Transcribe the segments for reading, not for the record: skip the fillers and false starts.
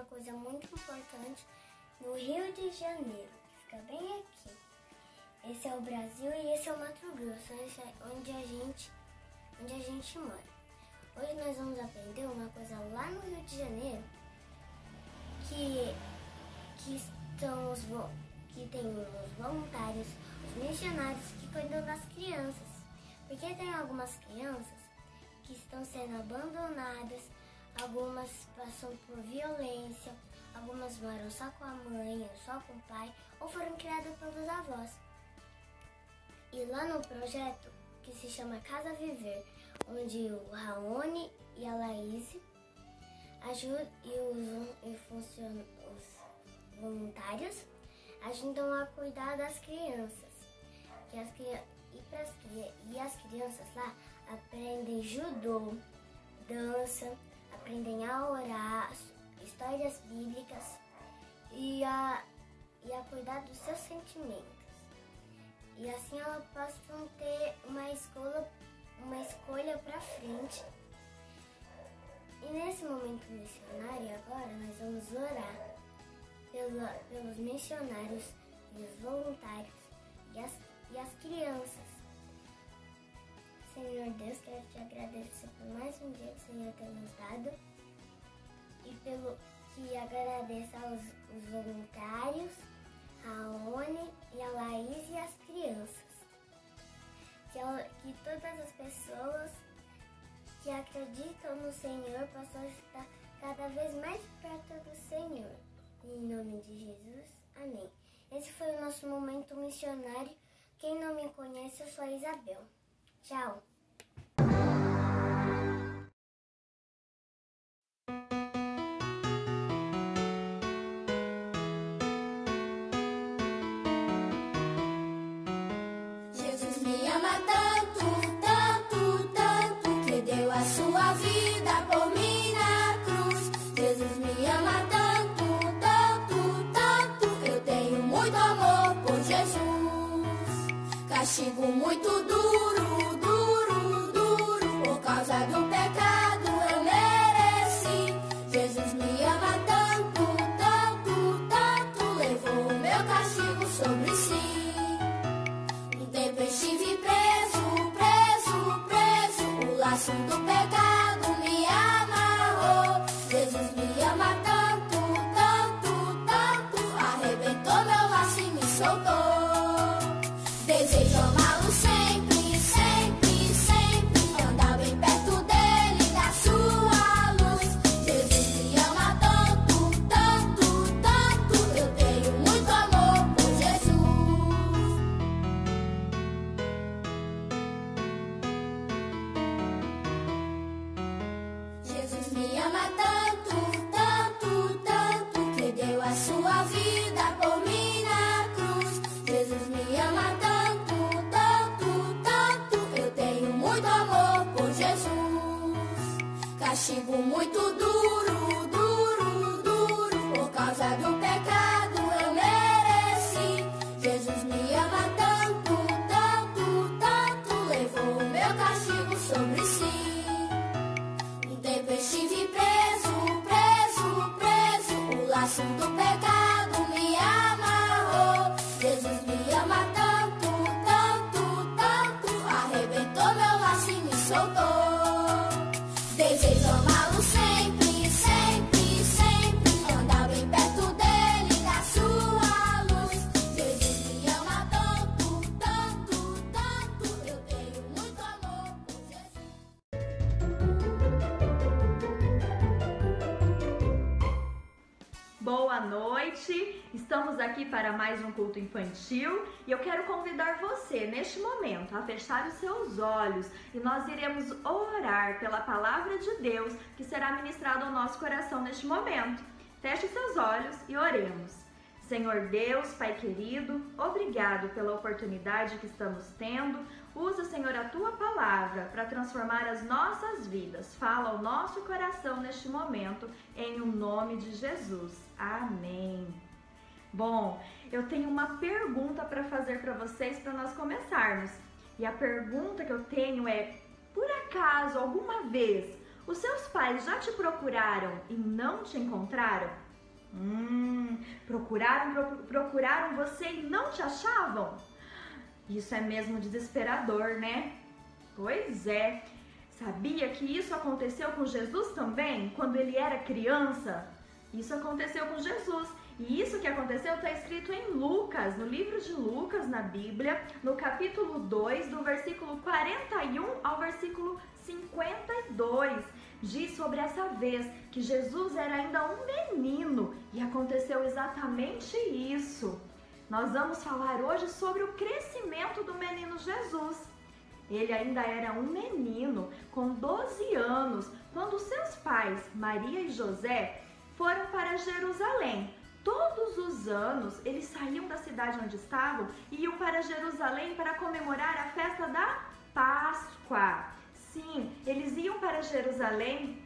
uma coisa muito importante no Rio de Janeiro, que fica bem aqui. Esse é o Brasil e esse é o Mato Grosso, onde a gente mora. Hoje nós vamos aprender uma coisa lá no Rio de Janeiro, que tem os voluntários, os missionários que cuidam das crianças. Porque tem algumas crianças que estão sendo abandonadas, algumas passam por violência, algumas moram só com a mãe ou só com o pai, ou foram criadas pelos avós. E lá no projeto, que se chama Casa Viver, onde o Raoni e a Laís os voluntários ajudam a cuidar das crianças. E as crianças lá aprendem judô, dança, aprendem a orar, histórias bíblicas e a cuidar dos seus sentimentos. E assim elas possam ter uma escolha para frente. E nesse momento missionário agora nós vamos orar pelos missionários e os voluntários e as crianças. Senhor Deus, quero te agradecer por mais um dia que o Senhor tem nos dado e pelo que agradeço aos voluntários, a Oni e a Laís e as crianças. Que todas as pessoas que acreditam no Senhor possam estar cada vez mais perto do Senhor. Em nome de Jesus, amém. Esse foi o nosso momento missionário. Quem não me conhece, eu sou a Isabel. Tchau! Jesus me ama tanto, tanto, tanto, que deu a sua vida por mim na cruz. Jesus me ama tanto, tanto, tanto, eu tenho muito amor por Jesus. Castigo muito duro, duro, duro, por causa do pecado eu mereci. Jesus me ama tanto, tanto, tanto, levou o meu castigo sobre si. Um tempo eu estive preso, preso, preso, o laço do pecado me amarrou. Jesus me ama tanto, tanto, tanto, arrebentou meu laço e me soltou. Desejo amá-lo sempre, sempre, sempre, andar bem perto dele, da sua luz. Jesus me ama tanto, tanto, tanto, eu tenho muito amor por Jesus. Jesus me ama tanto, tanto, tanto, que deu a sua vida por mim na cruz. Jesus me ama tanto, tanto, tanto, eu tenho muito amor por Jesus. Castigo muito duro, duro, duro, por causa do pecado eu mereci. Jesus me ama tanto, tanto, tanto, levou o meu castigo sobre si. Um tempo eu estive preso, preso, preso, o laço do pecado me amarrou. Jesus me ama tanto, tanto, tanto, arrebentou meu laço e me soltou. Desejo amá-lo sempre, sempre, sempre, andar bem perto dele, da sua luz. Jesus me ama tanto, tanto, tanto, eu tenho muito amor por Jesus. Boa noite, estamos aqui para mais um culto infantil e eu quero convidar você neste momento a fechar os seus olhos e nós iremos orar pela palavra de Deus que será ministrada ao nosso coração neste momento. Feche os seus olhos e oremos. Senhor Deus, Pai querido, obrigado pela oportunidade que estamos tendo. Usa, Senhor, a Tua palavra para transformar as nossas vidas. Fala ao nosso coração neste momento, em o nome de Jesus. Amém. Bom, eu tenho uma pergunta para fazer para vocês para nós começarmos. E a pergunta que eu tenho é, por acaso, alguma vez, os seus pais já te procuraram e não te encontraram? Procuraram você e não te achavam? Isso é mesmo desesperador, né? Pois é. Sabia que isso aconteceu com Jesus também, quando ele era criança? Isso aconteceu com Jesus. E isso que aconteceu está escrito em Lucas, no livro de Lucas, na Bíblia, no capítulo 2, do versículo 41 ao versículo 52. Diz sobre essa vez que Jesus era ainda um menino e aconteceu exatamente isso. Nós vamos falar hoje sobre o crescimento do menino Jesus. Ele ainda era um menino, com 12 anos, quando seus pais, Maria e José, foram para Jerusalém. Todos os anos, eles saíam da cidade onde estavam e iam para Jerusalém para comemorar a festa da Páscoa. Sim, eles iam para Jerusalém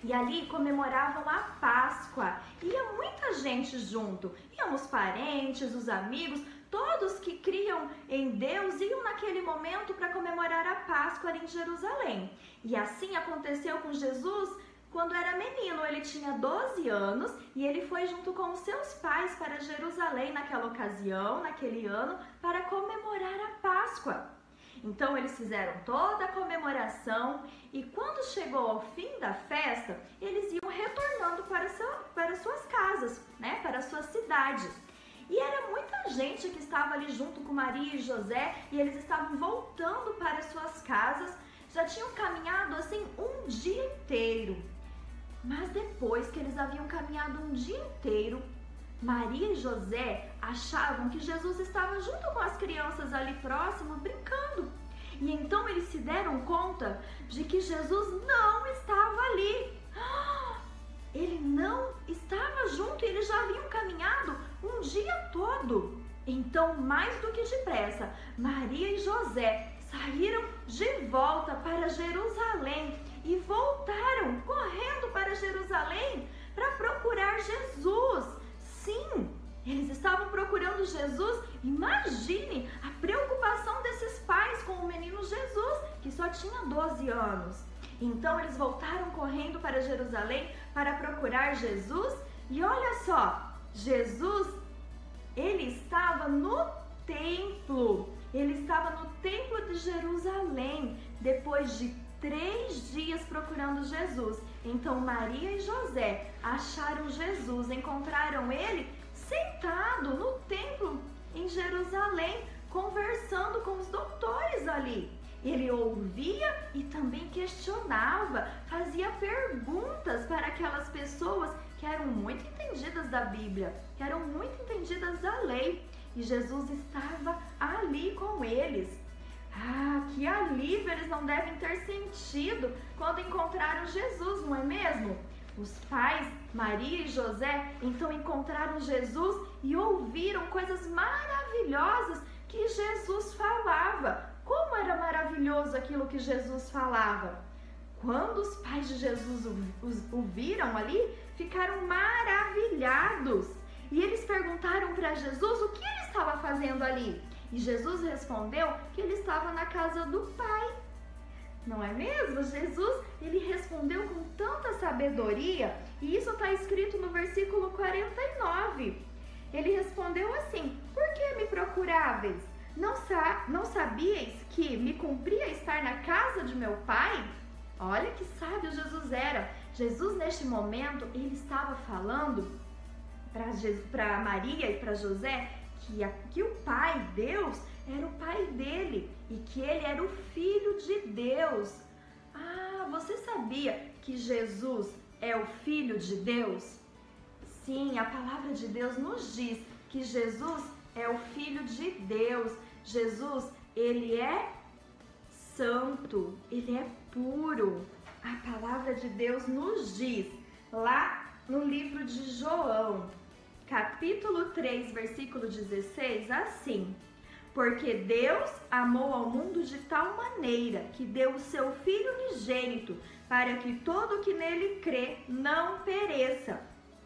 e ali comemoravam a Páscoa. Ia muita gente junto, iam os parentes, os amigos, todos que criam em Deus iam naquele momento para comemorar a Páscoa ali em Jerusalém. E assim aconteceu com Jesus quando era menino. Ele tinha 12 anos e ele foi junto com os seus pais para Jerusalém naquela ocasião, naquele ano, para comemorar a Páscoa. Então eles fizeram toda a comemoração e quando chegou ao fim da festa, eles iam retornando para suas casas, né, para suas cidades. E era muita gente que estava ali junto com Maria e José e eles estavam voltando para suas casas. Já tinham caminhado assim um dia inteiro. Mas depois que eles haviam caminhado um dia inteiro, Maria e José achavam que Jesus estava junto com as crianças ali próximo, brincando. E então eles se deram conta de que Jesus não estava ali. Ele não estava junto e eles já haviam caminhado um dia todo. Então, mais do que depressa, Maria e José saíram de volta para Jerusalém e voltaram correndo para Jerusalém para procurar Jesus. Sim, eles estavam procurando Jesus. Imagine a preocupação desses pais com o menino Jesus, que só tinha 12 anos. Então eles voltaram correndo para Jerusalém para procurar Jesus. E olha só, Jesus, ele estava no templo. Ele estava no templo de Jerusalém, depois de 3 dias procurando Jesus. Então Maria e José acharam Jesus, encontraram ele sentado no templo em Jerusalém, conversando com os doutores ali. Ele ouvia e também questionava, fazia perguntas para aquelas pessoas que eram muito entendidas da Bíblia, que eram muito entendidas da lei. E Jesus estava ali com eles. Que alívio eles não devem ter sentido quando encontraram Jesus, não é mesmo? Os pais, Maria e José, então encontraram Jesus e ouviram coisas maravilhosas que Jesus falava. Como era maravilhoso aquilo que Jesus falava! Quando os pais de Jesus o viram ali, ficaram maravilhados. E eles perguntaram para Jesus o que ele estava fazendo ali. E Jesus respondeu que ele estava na casa do Pai. Não é mesmo? Jesus, ele respondeu com tanta sabedoria, e isso está escrito no versículo 49. Ele respondeu assim: por que me procuráveis? Não sabíeis que me cumpria estar na casa de meu Pai? Olha que sábio Jesus era. Jesus, neste momento, ele estava falando para Maria e para José que o Pai, Deus, era o Pai dele e que ele era o Filho de Deus. Você sabia que Jesus é o Filho de Deus? Sim, a palavra de Deus nos diz que Jesus é o Filho de Deus. Jesus, ele é santo, ele é puro. A palavra de Deus nos diz lá no livro de João, capítulo 3, versículo 16, assim: porque Deus amou ao mundo de tal maneira que deu o seu Filho unigênito, para que todo que nele crê não pereça,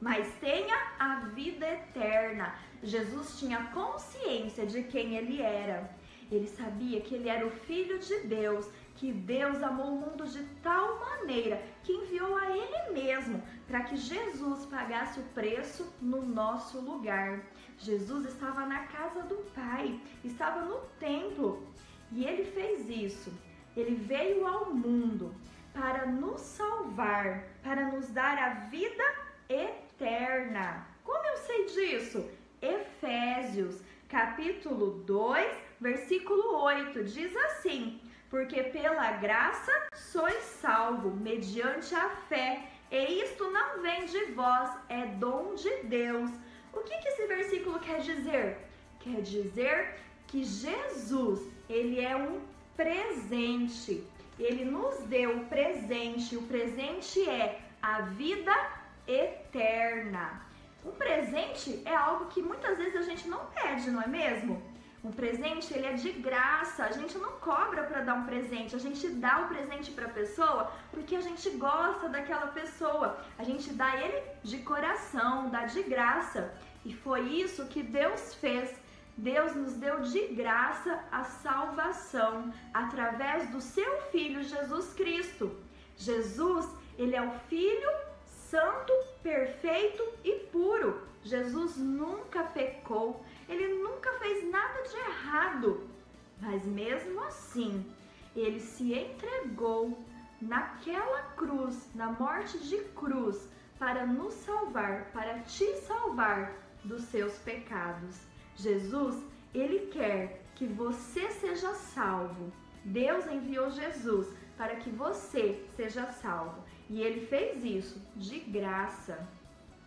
mas tenha a vida eterna. Jesus tinha consciência de quem ele era. Ele sabia que ele era o Filho de Deus, que Deus amou o mundo de tal maneira que enviou a Ele mesmo para que Jesus pagasse o preço no nosso lugar. Jesus estava na casa do Pai, estava no templo e Ele fez isso. Ele veio ao mundo para nos salvar, para nos dar a vida eterna. Como eu sei disso? Efésios, capítulo 2, versículo 8, diz assim: porque pela graça sois salvo, mediante a fé, e isto não vem de vós, é dom de Deus. O que esse versículo quer dizer? Quer dizer que Jesus, Ele é um presente. Ele nos deu o presente é a vida eterna. Um presente é algo que muitas vezes a gente não pede, não é mesmo? Um presente, ele é de graça, a gente não cobra para dar um presente, a gente dá o presente para a pessoa porque a gente gosta daquela pessoa, a gente dá ele de coração, dá de graça. E foi isso que Deus fez. Deus nos deu de graça a salvação através do seu Filho Jesus Cristo. Jesus, ele é o Filho santo, perfeito e puro. Jesus nunca pecou, ele nunca fez nada de errado, mas mesmo assim, ele se entregou naquela cruz, na morte de cruz, para nos salvar, para te salvar dos seus pecados. Jesus, ele quer que você seja salvo. Deus enviou Jesus para que você seja salvo. E ele fez isso de graça.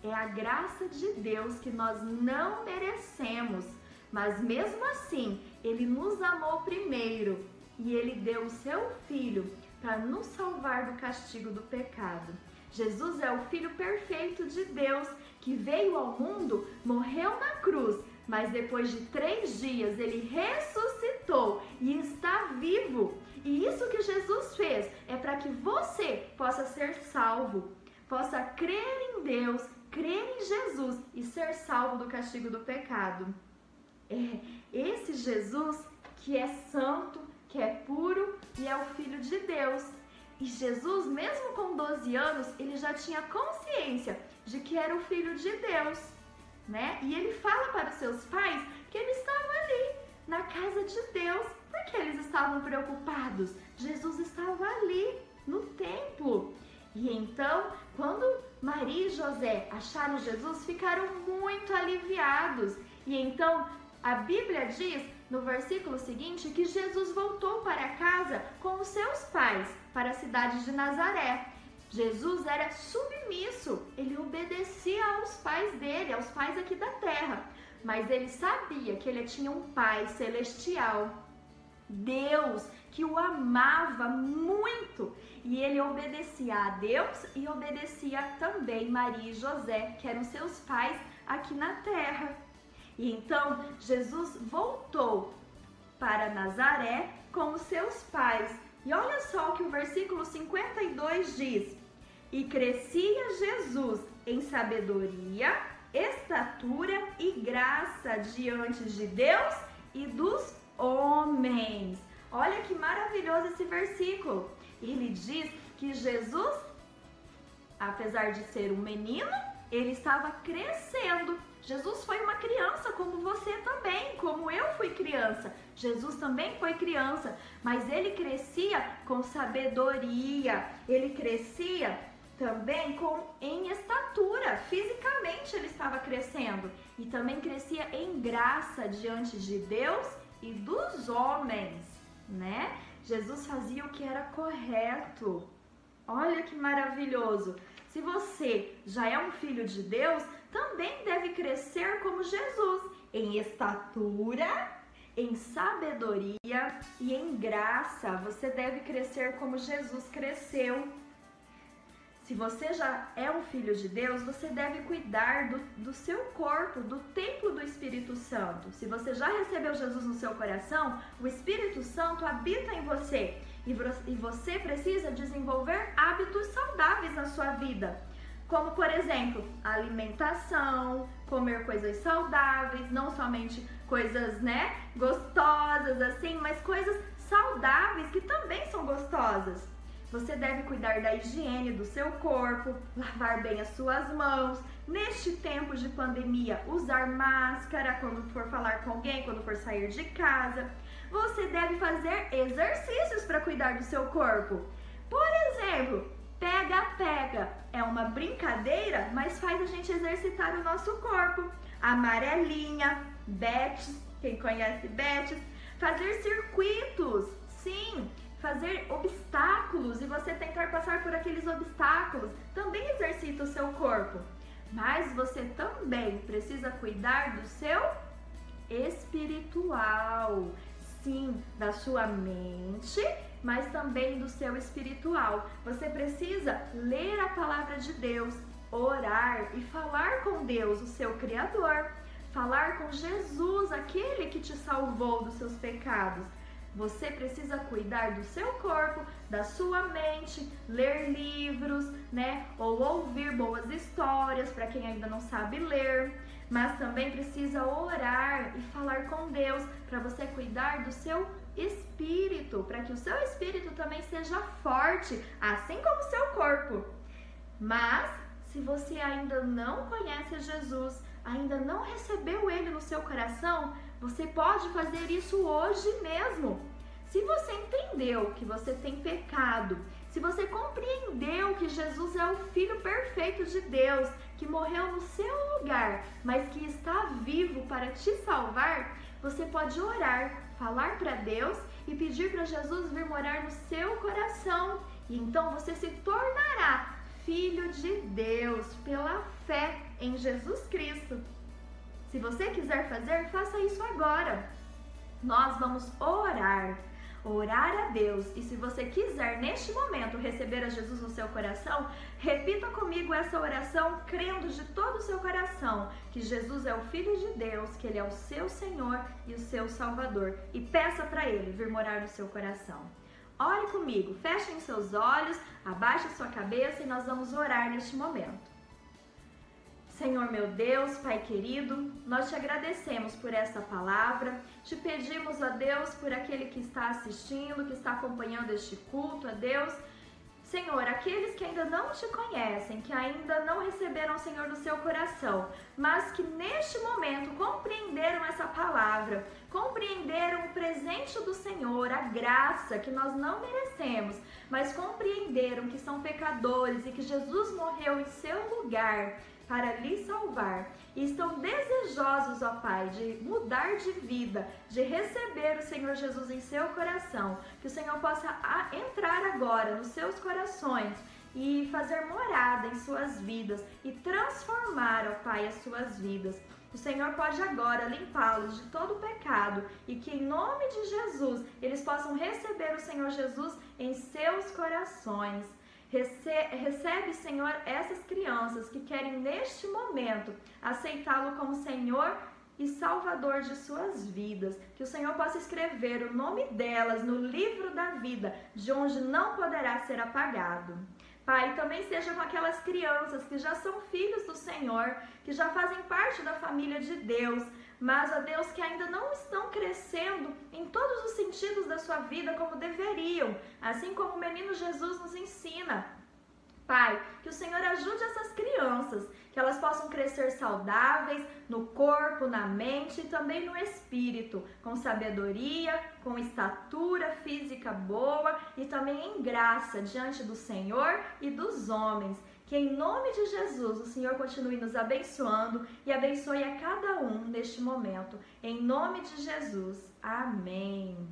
É a graça de Deus que nós não merecemos. Mas mesmo assim, ele nos amou primeiro. E ele deu o seu Filho para nos salvar do castigo do pecado. Jesus é o Filho perfeito de Deus que veio ao mundo, morreu na cruz, mas depois de 3 dias ele ressuscitou e está vivo. E isso que Jesus fez é para que você possa ser salvo, possa crer em Deus, crer em Jesus e ser salvo do castigo do pecado. É esse Jesus que é santo, que é puro e é o Filho de Deus. E Jesus, mesmo com 12 anos, ele já tinha consciência de que era o Filho de Deus, né? E ele fala para os seus pais que ele estava ali, na casa de Deus. Por que eles estavam preocupados? Jesus estava ali, no templo. E então, quando Maria e José acharam Jesus, ficaram muito aliviados. E então, a Bíblia diz, no versículo seguinte, que Jesus voltou para casa com os seus pais, para a cidade de Nazaré. Jesus era submisso, ele obedecia aos pais dele, aos pais aqui da terra. Mas ele sabia que ele tinha um Pai celestial, Deus, que o amava muito. E ele obedecia a Deus e obedecia também Maria e José, que eram seus pais aqui na terra. E então Jesus voltou para Nazaré com os seus pais. E olha só o que o versículo 52 diz: e crescia Jesus em sabedoria, estatura e graça diante de Deus e dos homens. Olha que maravilhoso esse versículo. Ele diz que Jesus, apesar de ser um menino, ele estava crescendo. Jesus foi uma criança como você também, como eu fui criança. Jesus também foi criança, mas ele crescia com sabedoria, ele crescia também em estatura, fisicamente ele estava crescendo. E também crescia em graça diante de Deus e dos homens, né? Jesus fazia o que era correto. Olha que maravilhoso. Se você já é um filho de Deus, também deve crescer como Jesus, em estatura, em sabedoria e em graça. Você deve crescer como Jesus cresceu. Se você já é um filho de Deus, você deve cuidar do seu corpo, do templo do Espírito Santo. Se você já recebeu Jesus no seu coração, o Espírito Santo habita em você. E você precisa desenvolver hábitos saudáveis na sua vida. Como, por exemplo, alimentação, comer coisas saudáveis, não somente coisas, gostosas assim, mas coisas saudáveis que também são gostosas. Você deve cuidar da higiene do seu corpo, lavar bem as suas mãos. Neste tempo de pandemia, usar máscara quando for falar com alguém, quando for sair de casa. Você deve fazer exercícios para cuidar do seu corpo. Por exemplo, pega-pega. É uma brincadeira, mas faz a gente exercitar o nosso corpo. Amarelinha, betes, quem conhece betes. Fazer circuitos, sim. Fazer obstáculos e você tentar passar por aqueles obstáculos também exercita o seu corpo. Mas você também precisa cuidar do seu espiritual. Sim, da sua mente, mas também do seu espiritual. Você precisa ler a palavra de Deus, orar e falar com Deus, o seu Criador. Falar com Jesus, aquele que te salvou dos seus pecados. Você precisa cuidar do seu corpo, da sua mente, ler livros, né? Ou ouvir boas histórias para quem ainda não sabe ler. Mas também precisa orar e falar com Deus para você cuidar do seu espírito, para que o seu espírito também seja forte, assim como o seu corpo. Mas se você ainda não conhece Jesus, ainda não recebeu Ele no seu coração, você pode fazer isso hoje mesmo. Se você entendeu que você tem pecado, se você compreendeu que Jesus é o Filho perfeito de Deus, que morreu no seu lugar, mas que está vivo para te salvar, você pode orar, falar para Deus e pedir para Jesus vir morar no seu coração. E então você se tornará filho de Deus pela fé em Jesus Cristo. Se você quiser fazer, faça isso agora. Nós vamos orar a Deus. E se você quiser neste momento receber a Jesus no seu coração, repita comigo essa oração, crendo de todo o seu coração que Jesus é o Filho de Deus, que Ele é o seu Senhor e o seu Salvador. E peça para Ele vir morar no seu coração. Ore comigo, fechem seus olhos, abaixe sua cabeça e nós vamos orar neste momento. Senhor meu Deus, Pai querido, nós te agradecemos por essa palavra, te pedimos, ó Deus, por aquele que está assistindo, que está acompanhando este culto, ó Deus. Senhor, aqueles que ainda não te conhecem, que ainda não receberam o Senhor no seu coração, mas que neste momento compreenderam essa palavra, compreenderam o presente do Senhor, a graça que nós não merecemos, mas compreenderam que são pecadores e que Jesus morreu em seu lugar para lhe salvar, e estão desejosos, ó Pai, de mudar de vida, de receber o Senhor Jesus em seu coração, que o Senhor possa entrar agora nos seus corações e fazer morada em suas vidas e transformar, ó Pai, as suas vidas. O Senhor pode agora limpá-los de todo pecado e que em nome de Jesus eles possam receber o Senhor Jesus em seus corações. Recebe, Senhor, essas crianças que querem neste momento aceitá-lo como Senhor e Salvador de suas vidas. Que o Senhor possa escrever o nome delas no livro da vida, de onde não poderá ser apagado. Pai, também seja com aquelas crianças que já são filhos do Senhor, que já fazem parte da família de Deus, mas, ó Deus, que ainda não estão crescendo em todos os sentidos da sua vida como deveriam, assim como o menino Jesus nos ensina. Pai, que o Senhor ajude essas crianças, que elas possam crescer saudáveis no corpo, na mente e também no espírito, com sabedoria, com estatura física boa e também em graça diante do Senhor e dos homens. Que em nome de Jesus o Senhor continue nos abençoando e abençoe a cada um neste momento. Em nome de Jesus. Amém.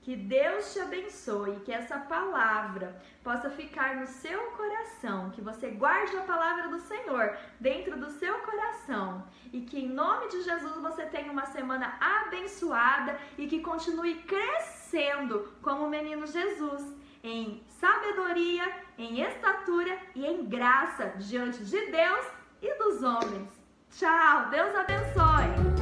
Que Deus te abençoe, que essa palavra possa ficar no seu coração, que você guarde a palavra do Senhor dentro do seu coração e que em nome de Jesus você tenha uma semana abençoada e que continue crescendo como o menino Jesus, em sabedoria, em estatura e em graça diante de Deus e dos homens. Tchau, Deus abençoe!